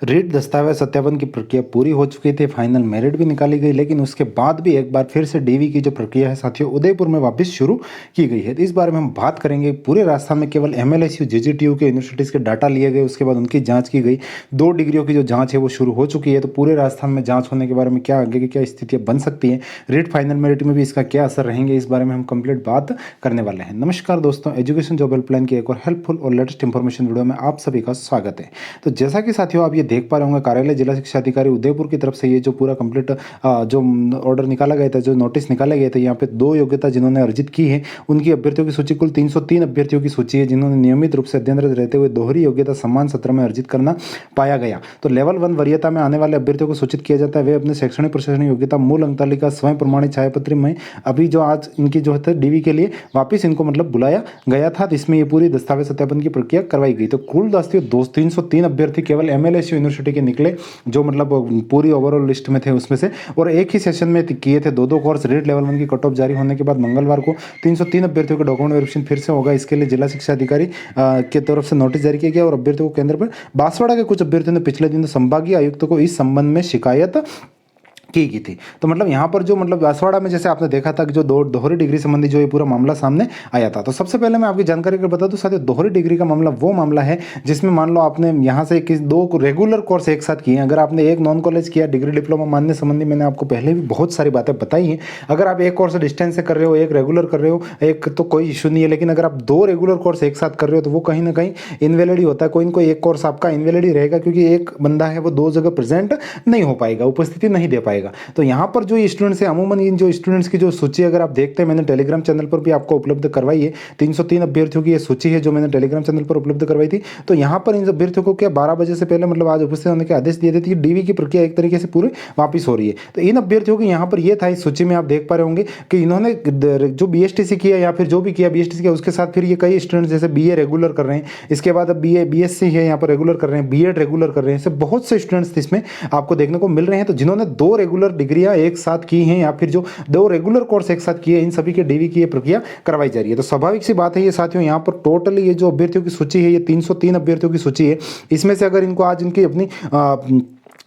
रीट दस्तावेज सत्यापन की प्रक्रिया पूरी हो चुकी थी, फाइनल मेरिट भी निकाली गई, लेकिन उसके बाद भी एक बार फिर से डीवी की जो प्रक्रिया है साथियों उदयपुर में वापस शुरू की गई है। तो इस बारे में हम बात करेंगे। पूरे राजस्थान में केवल एमएलएसयू जीजीटीयू के यूनिवर्सिटीज़ के डाटा लिए गए, उसके बाद उनकी जांच की गई। 2 डिग्रियों की जो जांच है वो शुरू हो चुकी है। तो पूरे राजस्थान में जांच होने के बारे में क्या आगे की क्या स्थितियाँ बन सकती हैं, रीट फाइनल मेरिट में भी इसका क्या असर रहेंगे, इस बारे में हम कंप्लीट बात करने वाले हैं। नमस्कार दोस्तों, एजुकेशन जॉब हेल्पलाइन की एक और हेल्पफुल और लेटेस्ट इंफॉर्मेशन वीडियो में आप सभी का स्वागत है। तो जैसा कि साथियों आप ये देख पा रहे होंगे, कार्यालय जिला शिक्षा अधिकारी उदयपुर की तरफ से ये जो पूरा कंप्लीट जो ऑर्डर निकाला गया था, जो नोटिस निकाले गए थे, यहाँ पे 2 योग्यता जिन्होंने अर्जित की है उनकी अभ्यर्थियों की सूची कुल 303 अभ्यर्थियों की सूची है, जिन्होंने नियमित रूप से अध्ययनरत रहते हुए दोहरी योग्यता सम्मान सत्र में अर्जित करना पाया गया। तो लेवल 1 वरीयता में आने वाले अभ्यर्थियों को सूचित किया जाता है। वे अपने शैक्षणिक प्रशासनिक योग्यता मूल अंक तालिका स्वयं प्रमाणित छायापत्र में अभी जो आज इनकी जो है डीवी के लिए वापिस इनको मतलब बुलाया गया था, तो इसमें ये पूरी दस्तावेज सत्यापन की प्रक्रिया करवाई गई। तो कुल 303 अभ्यर्थी केवल एमएलएसयू यूनिवर्सिटी के निकले, जो मतलब पूरी ओवरऑल लिस्ट में थे उसमें से, और एक ही सेशन में किए थे 2 कोर्स। रीट लेवल 1 की कट ऑफ जारी होने के बाद मंगलवार को 303 अभ्यर्थियों के डॉक्यूमेंट वेरिफिकेशन फिर से होगा। इसके लिए जिला शिक्षा अधिकारी की तरफ से नोटिस जारी किया गया और अभ्यर्थियों को केंद्र पर बांसवाड़ा के कुछ अभ्यर्थियों ने पिछले दिन संभागीय आयुक्त को इस संबंध में शिकायत की थी। तो मतलब यहाँ पर जो मतलब बांसवाड़ा में जैसे आपने देखा था कि जो दोहरी डिग्री संबंधी जो ये पूरा मामला सामने आया था। तो सबसे पहले मैं आपकी जानकारी कर बता दूं साथियों, दोहरी डिग्री का मामला वो मामला है जिसमें मान लो आपने यहाँ से 2 रेगुलर कोर्स एक साथ किए हैं। अगर आपने एक नॉन कॉलेज किया, डिग्री डिप्लोमा मानने संबंधी मैंने आपको पहले भी बहुत सारी बातें बताई हैं। अगर आप एक कोर्स डिस्टेंस से कर रहे हो, एक रेगुलर कर रहे हो, एक तो कोई इशू नहीं है, लेकिन अगर आप 2 रेगुलर कोर्स एक साथ कर रहे हो तो वो कहीं ना कहीं इनवैलिड ही होता है। कोई ना कोई एक कोर्स आपका इनवैलिड ही रहेगा, क्योंकि एक बंदा है वो 2 जगह प्रेजेंट नहीं हो पाएगा, उपस्थिति नहीं दे पाएगा। तो यहाँ पर जो स्टूडेंट्स है, अमूमन इन जो स्टूडेंट्स की जो सूची अगर आप देखते हैं, मैंने टेलीग्राम चैनल पर भी आपको उपलब्ध करवाई है। 303 अभ्यर्थियों की ये सूची है जो मैंने टेलीग्राम चैनल पर उपलब्ध करवाई थी। तो यहाँ पर इन अभ्यर्थियों को क्या 12 बजे से पहले मतलब आज उपस्थित होने के आदेश दिए थे कि डीवी की प्रक्रिया एक तरीके से पूरी वापस हो रही है। तो इन अभ्यर्थियों की यहाँ पर ये था, इस सूची में आप देख पा रहे होंगे कि इन्होंने जो बीएसटीसी किया या फिर जो भी किया बीएसटीसी किया, उसके साथ फिर ये कई स्टूडेंट्स जैसे बीए रेगुलर कर रहे हैं, इसके बाद अब बीएससी है यहाँ पर रेगुलर कर रहे हैं, बीएड रेगुलर कर रहे हैं। ऐसे बहुत से स्टूडेंट्स इसमें आपको देखने को मिल रहे हैं। तो जिन्होंने 2 रेगुलर डिग्रियां एक साथ की हैं या फिर जो 2 रेगुलर कोर्स एक साथ किए, इन सभी के डीवी की ये प्रक्रिया करवाई जा रही है। तो स्वाभाविक सी बात है ये साथियों, यहाँ पर टोटली ये जो अभ्यर्थियों की सूची है, ये 303 अभ्यर्थियों की सूची है। इसमें से अगर इनको आज इनकी अपनी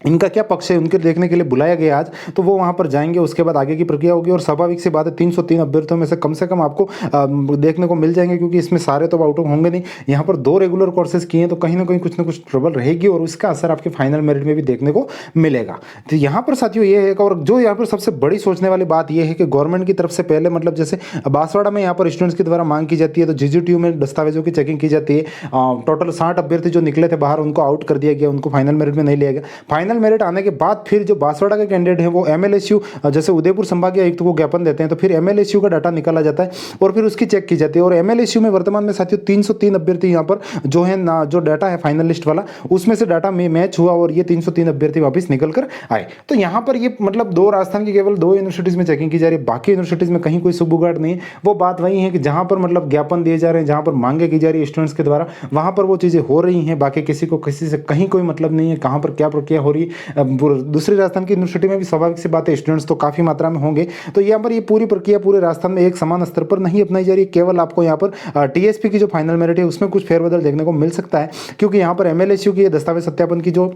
इनका क्या पक्ष है उनके देखने के लिए बुलाया गया आज, तो वो वहाँ पर जाएंगे, उसके बाद आगे की प्रक्रिया होगी। और स्वाभाविक सी बात है 303 अभ्यर्थियों में से कम आपको देखने को मिल जाएंगे, क्योंकि इसमें सारे तो आउट ऑफ होंगे नहीं। यहाँ पर 2 रेगुलर कोर्सेज किए हैं, तो कहीं ना कुछ ट्रबल रहेगी और उसका असर आपके फाइनल मेरिट में भी देखने को मिलेगा। तो यहाँ पर साथियों ये है, और जो यहाँ पर सबसे बड़ी सोचने वाली बात यह है कि गवर्नमेंट की तरफ से पहले मतलब जैसे बांसवाड़ा में यहाँ पर स्टूडेंट्स के द्वारा मांग की जाती है, तो जीजीटीयू में दस्तावेजों की चेकिंग की जाती है। टोटल 60 अभ्यर्थी जो निकले थे बाहर, उनको आउट कर दिया गया, उनको फाइनल मेरिट में नहीं लिया गया। फाइनल मेरिट आने के बाद फिर जो बांसवाड़ा के कैंडिडेट हैं वो एमएलएसयू जैसे उदयपुर संभागीय आयुक्त को ज्ञापन देते हैं, तो फिर एमएलएसयू का डाटा निकाला जाता है और फिर उसकी चेक की जाती है। और एमएलएसयू में वर्तमान में साथियों 303 अभ्यर्थी यहाँ पर जो है ना, जो डाटा है फाइनल लिस्ट वाला, उसमें से डाटा में मैच हुआ और ये 303 अभ्यर्थी वापस निकल कर आए। तो यहाँ पर ये मतलब 2 राजस्थान की केवल 2 यूनिवर्सिटीज में चेकिंग की जा रही है, बाकी यूनिवर्सिटीज में कहीं कोई सुबुगाड़ नहीं है। वो बात वही है कि जहाँ पर मतलब ज्ञापन दिए जा रहे हैं, जहाँ पर मांगे की जा रही है स्टूडेंट्स के द्वारा, वहाँ पर वो चीज़ें हो रही हैं। बाकी किसी को किसी से कहीं कोई मतलब नहीं है कहाँ पर क्या प्रक्रिया हो रही है। दूसरी राजस्थान की यूनिवर्सिटी में भी स्वाभाविक सी बात है स्टूडेंट्स तो काफ़ी मात्रा में होंगे। तो यहाँ पर ये पूरी प्रक्रिया पूरे राजस्थान में एक समान स्तर पर नहीं अपनाई जा रही है। केवल आपको यहाँ पर टीएसपी की जो फाइनल मेरिट है उसमें कुछ फेरबदल देखने को मिल सकता है, क्योंकि यहाँ पर एमएलएसयू की दस्तावेज सत्यापन की जो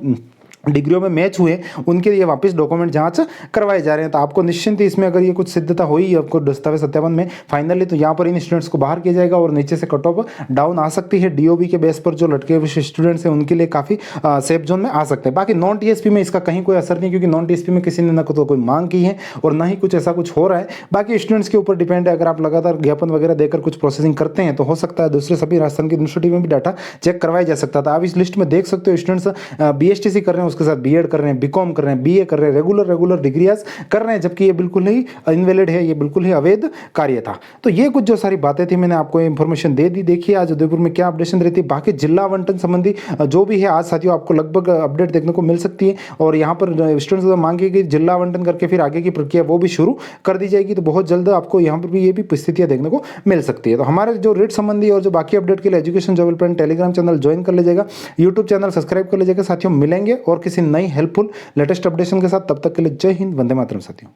डिग्रियों में मैच हुए उनके लिए वापस डॉक्यूमेंट जांच करवाए जा रहे हैं। तो आपको निश्चिंत इसमें अगर ये कुछ सिद्धता हुई आपको दस्तावेज सत्यापन में फाइनली, तो यहाँ पर इन स्टूडेंट्स को बाहर किया जाएगा और नीचे से कट ऑफ डाउन आ सकती है। डीओबी के बेस पर जो लटके हुए स्टूडेंट्स हैं उनके लिए काफ़ी सेफ जोन में आ सकते हैं। बाकी नॉन टीएसपी में इसका कहीं कोई असर नहीं, क्योंकि नॉन टीएसपी में किसी ने ना तो कोई मांग की है और ना ही कुछ ऐसा कुछ हो रहा है। बाकी स्टूडेंट्स के ऊपर डिपेंड है। अगर आप लगातार ज्ञापन वगैरह देकर कुछ प्रोसेसिंग करते हैं तो हो सकता है दूसरे सभी राजस्थान की यूनिवर्सिटी में भी डाटा चेक करवाया जा सकता था। आप इस लिस्ट में देख सकते हो स्टूडेंट्स बीएसटीसी कर रहे हैं, उसके साथ बीएड कर रहे हैं, बीकॉम कर रहे हैं, बीए कर रहे हैं, रेगुलर डिग्रियाज कर रहे हैं, जबकि ये बिल्कुल ही इनवैलिड है, ये बिल्कुल ही अवैध कार्य था। तो ये कुछ जो सारी बातें थी मैंने आपको इन्फॉर्मेशन दे दी। देखिए आज उदयपुर में क्या अपडेशन रहती है। बाकी जिला आवंटन संबंधी जो भी है आज साथियों आपको लगभग अपडेट देखने को मिल सकती है, और यहाँ पर स्टूडेंट्स को मांगे कि जिला आवंटन करके फिर आगे की प्रक्रिया वो भी शुरू कर दी जाएगी। तो बहुत जल्द आपको यहाँ पर भी ये भी स्थितियाँ देखने को मिल सकती है। तो हमारे जो रेट संबंधी और जो बाकी अपडेट के लिए education job helpline Telegram channel join कर लीजिएगा, यूट्यूब चैनल सब्सक्राइब कर लीजिएगा। साथियों मिलेंगे और किसी नई हेल्पफुल लेटेस्ट अपडेशन के साथ, तब तक के लिए जय हिंद, वंदे मातरम साथियों।